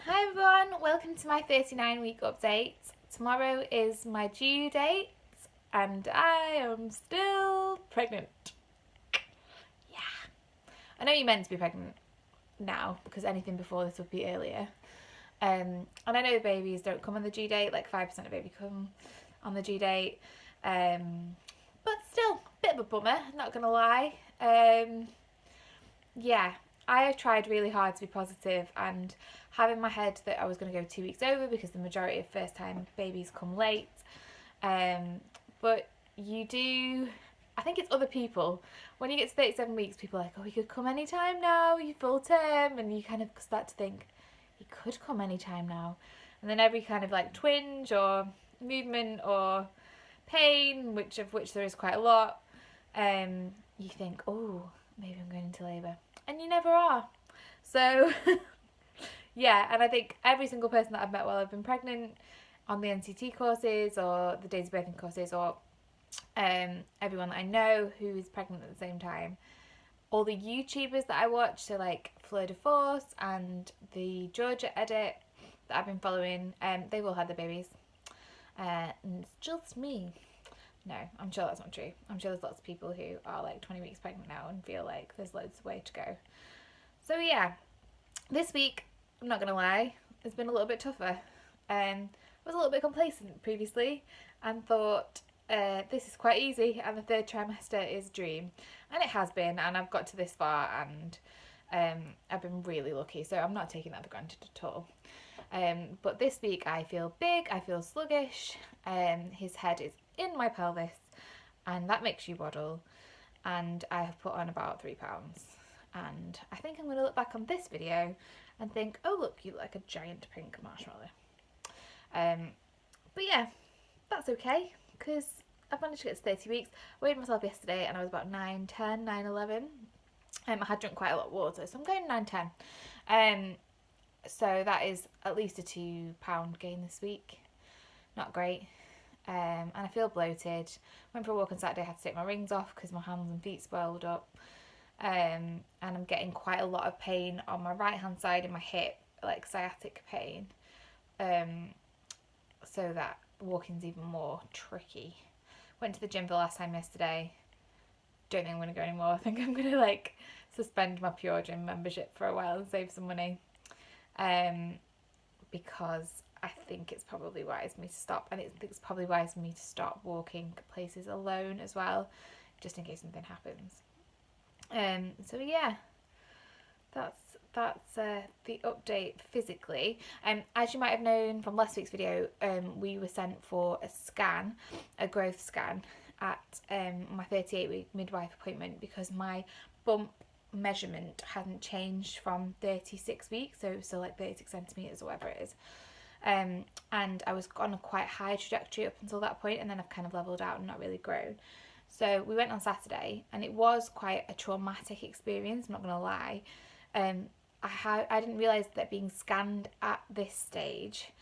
Hi everyone, welcome to my 39-week update. Tomorrow is my due date and I am still pregnant. Yeah. I know you're meant to be pregnant now because anything before this would be earlier. And I know babies don't come on the due date, like 5% of babies come on the due date. But still, a bit of a bummer, not gonna lie. Yeah, I have tried really hard to be positive and have in my head that I was going to go 2 weeks over because the majority of first time babies come late. But you do, I think it's other people. When you get to 37 weeks, people are like, oh, you could come anytime now, you're full term. And you kind of start to think, you could come anytime now. And then every kind of like twinge or movement or pain, which there is quite a lot, you think, oh, maybe I'm going into labour. And you never are. So, yeah, and I think every single person that I've met while I've been pregnant on the NCT courses or the days of birthing courses or everyone that I know who is pregnant at the same time, all the YouTubers that I watch, so like Fleur de Force and the Georgia Edit that I've been following, they've all had their babies. And it's just me. No, I'm sure that's not true. I'm sure there's lots of people who are like 20 weeks pregnant now and feel like there's loads of way to go. So yeah, this week, I'm not going to lie, it's been a little bit tougher. I was a little bit complacent previously and thought this is quite easy and the third trimester is dream. And it has been, and I've got to this far and I've been really lucky, so I'm not taking that for granted at all. But this week I feel big, I feel sluggish, his head is in my pelvis and that makes you waddle, and I have put on about £3, and I think I'm going to look back on this video and think, oh look, you look like a giant pink marshmallow. But yeah, that's okay because I've managed to get to 30 weeks. I weighed myself yesterday and I was about 9:10, 9:11. I had drunk quite a lot of water, so I'm going 9:10. So that is at least a £2 gain this week. Not great. And I feel bloated. Went for a walk on Saturday, had to take my rings off because my hands and feet swelled up. And I'm getting quite a lot of pain on my right hand side in my hip, like sciatic pain. So that walking's even more tricky. Went to the gym for the last time yesterday. Don't think I'm going to go anymore. I think I'm going to like suspend my Pure Gym membership for a while and save some money. Because I think it's probably wise for me to stop, and it's probably wise for me to stop walking places alone as well, just in case something happens. So yeah, that's the update physically. As you might have known from last week's video, we were sent for a growth scan at my 38-week midwife appointment because my bump measurement hadn't changed from 36 weeks, so it was still like 36 centimetres or whatever it is. And I was on a quite high trajectory up until that point, and then I've kind of levelled out and not really grown. So we went on Saturday and it was quite a traumatic experience, I'm not going to lie. I didn't realise that being scanned at this stage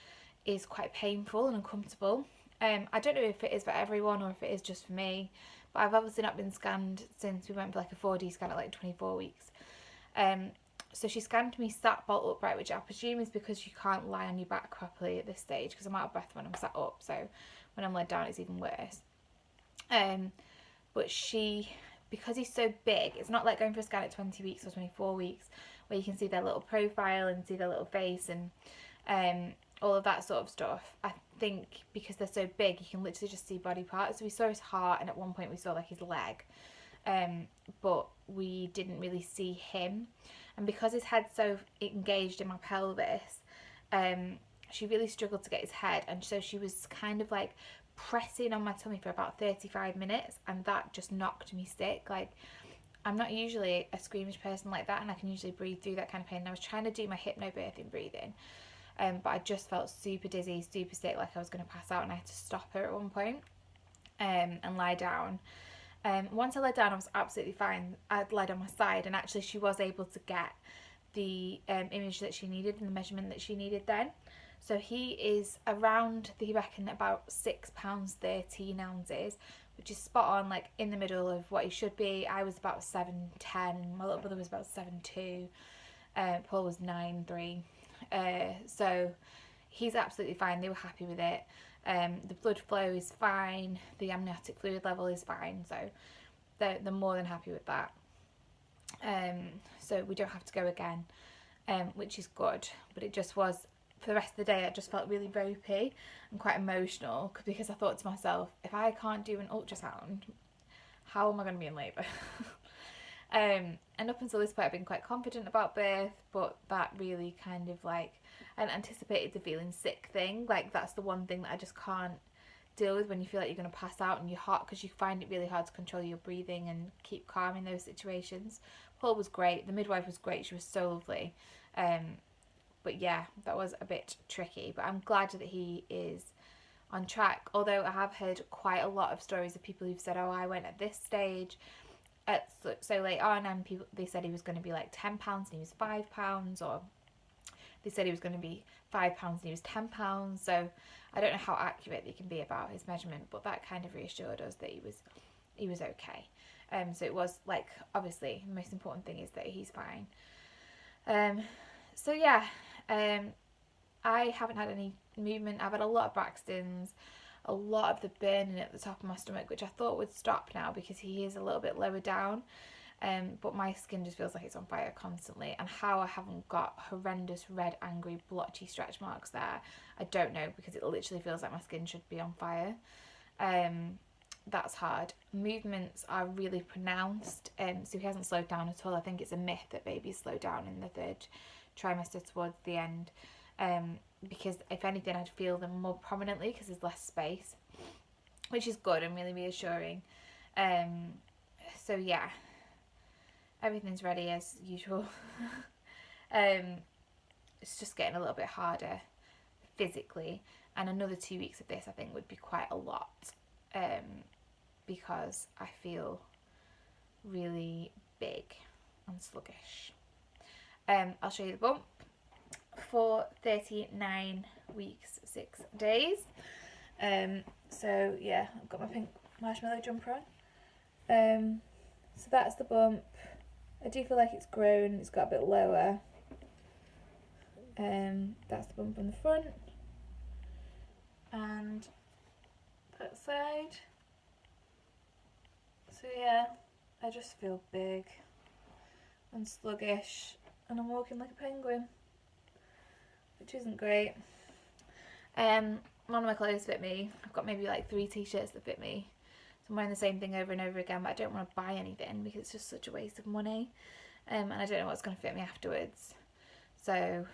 is quite painful and uncomfortable. I don't know if it is for everyone or if it is just for me, but I've obviously not been scanned since we went for like a 4D scan at like 24 weeks. So she scanned me sat bolt upright, which I presume is because you can't lie on your back properly at this stage because I'm out of breath when I'm sat up, so when I'm laid down it's even worse. But because he's so big, it's not like going for a scan at 20 weeks or 24 weeks where you can see their little profile and see their little face and all of that sort of stuff. I think because they're so big, you can literally just see body parts. So we saw his heart, and at one point we saw like his leg, but we didn't really see him. And because his head's so engaged in my pelvis, she really struggled to get his head, and so she was kind of like pressing on my tummy for about 35 minutes, and that just knocked me sick. Like, I'm not usually a squeamish person like that, and I can usually breathe through that kind of pain. And I was trying to do my hypnobirthing breathing, but I just felt super dizzy, super sick, like I was going to pass out, and I had to stop her at one point and lie down. Once I lay down, I was absolutely fine. I lied on my side, and actually she was able to get the image that she needed and the measurement that she needed then. So he is around, they reckon, about £6 13 ounces, which is spot on, like in the middle of what he should be. I was about 7'10", my little brother was about 7'2", Paul was 9'3", So he's absolutely fine. They were happy with it. The blood flow is fine. The amniotic fluid level is fine. So they're more than happy with that. So we don't have to go again, which is good. But it just was, for the rest of the day, I just felt really ropey and quite emotional because I thought to myself, if I can't do an ultrasound, how am I going to be in labour? And up until this point I've been quite confident about birth, but that really kind of like, I anticipated the feeling sick thing. Like that's the one thing that I just can't deal with, when you feel like you're going to pass out and you're hot, because you find it really hard to control your breathing and keep calm in those situations. Paul was great, the midwife was great, she was so lovely, but yeah, that was a bit tricky. But I'm glad that he is on track, although I have heard quite a lot of stories of people who've said, oh, I went at this stage at so late on, and people, they said he was going to be like £10 and he was £5, or they said he was going to be £5 and he was £10. So I don't know how accurate they can be about his measurement, but that kind of reassured us that he was okay. So it was like, obviously the most important thing is that he's fine. So yeah, I haven't had any movement. I've had a lot of Braxton's, a lot of the burning at the top of my stomach, which I thought would stop now because he is a little bit lower down. But my skin just feels like it's on fire constantly, and how I haven't got horrendous red, angry, blotchy stretch marks there, I don't know, because it literally feels like my skin should be on fire. That's hard. Movements are really pronounced, so he hasn't slowed down at all. I think it's a myth that babies slow down in the 3rd trimester towards the end, because if anything I'd feel them more prominently because there's less space, which is good and really reassuring. So yeah, everything's ready as usual. It's just getting a little bit harder physically, and another 2 weeks of this I think would be quite a lot, because I feel really big and sluggish. I'll show you the bump for 39 weeks 6 days. So yeah, I've got my pink marshmallow jumper on. So that's the bump. I do feel like it's grown, it's got a bit lower. That's the bump on the front, and that side. So yeah, I just feel big and sluggish, and I'm walking like a penguin, which isn't great. None of my clothes fit me. I've got maybe like 3 t-shirts that fit me. So I'm wearing the same thing over and over again, but I don't want to buy anything because it's just such a waste of money. And I don't know what's going to fit me afterwards. So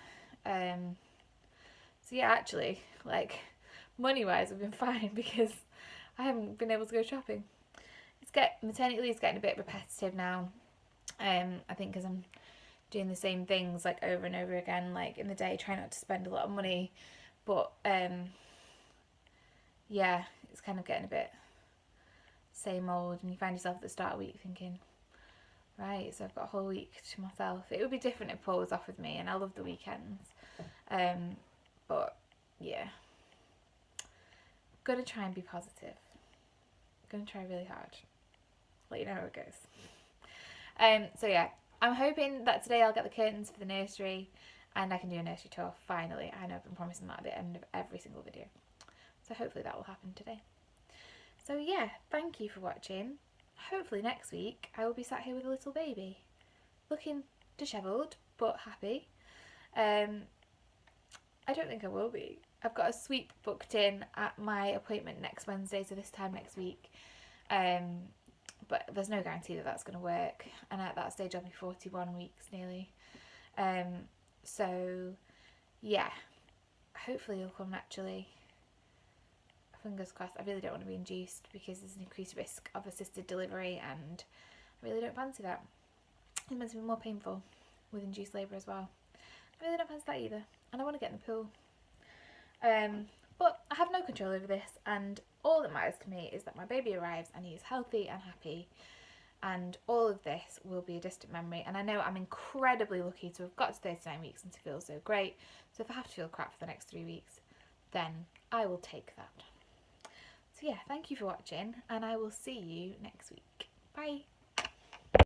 yeah, actually, like, money-wise, I've been fine because I haven't been able to go shopping. Maternity leave is getting a bit repetitive now. I think because I'm doing the same things like over and over again, like in the day, trying not to spend a lot of money. But yeah, it's kind of getting a bit same old, and you find yourself at the start of the week thinking, right, so I've got a whole week to myself. It would be different if Paul was off with me, and I love the weekends. But yeah, gonna try and be positive. Gonna try really hard. Let you know how it goes. So yeah, I'm hoping that today I'll get the curtains for the nursery and I can do a nursery tour finally. I know I've been promising that at the end of every single video, so hopefully that will happen today. So yeah, thank you for watching. Hopefully next week I will be sat here with a little baby, looking dishevelled but happy. I don't think I will be. I've got a sweep booked in at my appointment next Wednesday, so this time next week. But there's no guarantee that that's going to work, and at that stage I'll be 41 weeks nearly. So yeah, hopefully it'll come naturally. Fingers crossed. I really don't want to be induced because there's an increased risk of assisted delivery, and I really don't fancy that. It meant to be more painful with induced labour as well. I really don't fancy that either, and I want to get in the pool. But I have no control over this, and all that matters to me is that my baby arrives and he is healthy and happy, and all of this will be a distant memory. And I know I'm incredibly lucky to have got to 39 weeks and to feel so great. So if I have to feel crap for the next 3 weeks, then I will take that. So yeah, thank you for watching, and I will see you next week. Bye!